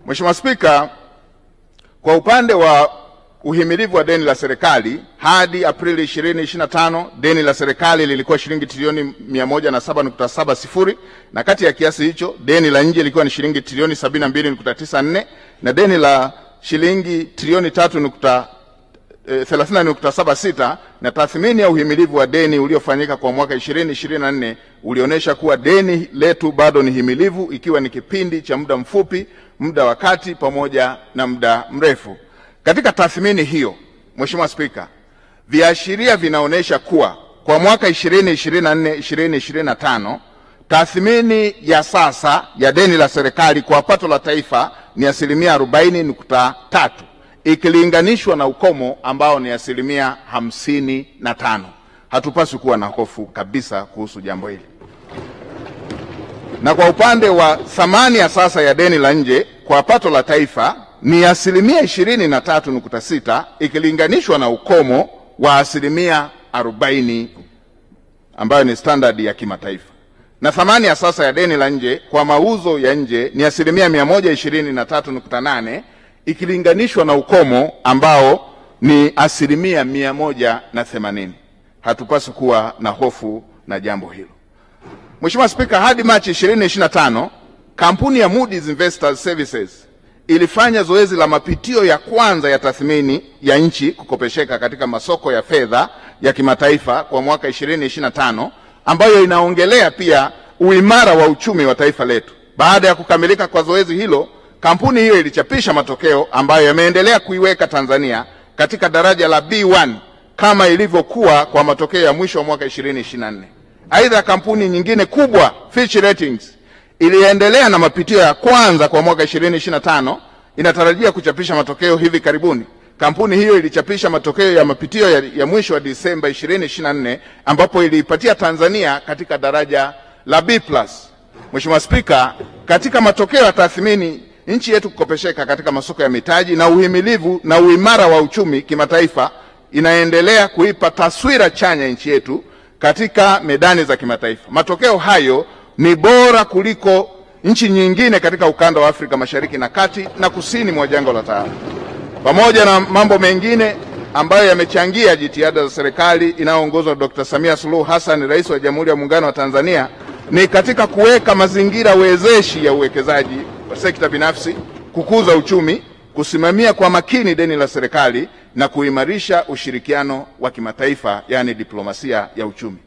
Mheshimiwa Spika, kwa upande wa uhimilivu wa deni la serikali hadi Aprili 2025 deni la serikali lilikuwa shilingi trilioni 107.70, na kati ya kiasi hicho deni la nje lilikuwa ni shilingi trilioni 72.94 na deni la shilingi trilioni 30.76, na tathmini ya uhimilivu wa deni uliofanyika kwa mwaka 2024 ulionyesha kuwa deni letu bado ni himilivu, ikiwa ni kipindi cha muda mfupi, muda wa kati pamoja na muda mrefu. Katika tathmini hiyo, Mheshimiwa Spika, viashiria vinaonyesha kuwa kwa mwaka 2024-2025 tathmini ya sasa ya deni la serikali kwa pato la taifa ni 40.3 ikilinganishwa na ukomo ambao ni 55. Hatupaswi kuwa na hofu kabisa kuhusu jambo hili. Na kwa upande wa thamani ya sasa ya deni la nje kwa pato la taifa ni 23.6 ikilinganishwa na ukomo wa 40 ambayo ni standard ya kimataifa. Na thamani ya sasa ya deni la nje kwa mauzo ya nje ni 123.8 ikilinganishwa na ukomo ambao ni 180. Hatupaswi kuwa na hofu na jambo hilo. Mheshimiwa Spika, hadi Machi 2025 kampuni ya Moody's Investors Services ilifanya zoezi la mapitio ya kwanza ya tathmini ya nchi kukopesheka katika masoko ya fedha ya kimataifa kwa mwaka 2025, ambayo inaongelea pia uimara wa uchumi wa taifa letu. Baada ya kukamilika kwa zoezi hilo, kampuni hiyo ilichapisha matokeo ambayo yameendelea kuiweka Tanzania katika daraja la B1 kama ilivyokuwa kwa matokeo ya mwisho wa mwaka 2024. Aidha, kampuni nyingine kubwa Fitch Ratings iliendelea na mapitio ya kwanza kwa mwaka 2025, inatarajia kuchapisha matokeo hivi karibuni. Kampuni hiyo ilichapisha matokeo ya mapitio ya mwisho wa Disemba 2024 ambapo iliipatia Tanzania katika daraja la B+. Mheshimiwa Spika, katika matokeo ya tathmini nchi yetu kukopesheka katika masoko ya mitaji na uhimilivu na uimara wa uchumi kimataifa inaendelea kuipa taswira chanya nchi yetu katika medani za kimataifa. Matokeo hayo ni bora kuliko nchi nyingine katika ukanda wa Afrika Mashariki na Kati na kusini mwa jangwa la Sahara. Pamoja na mambo mengine ambayo yamechangia jitihada za serikali inayoongozwa na Dr. Samia Suluhu Hassan, Rais wa Jamhuri ya Muungano wa Tanzania, ni katika kuweka mazingira wezeshi ya uwekezaji wa sekta binafsi, kukuza uchumi, kusimamia kwa makini deni la serikali na kuimarisha ushirikiano wa kimataifa, yani diplomasia ya uchumi.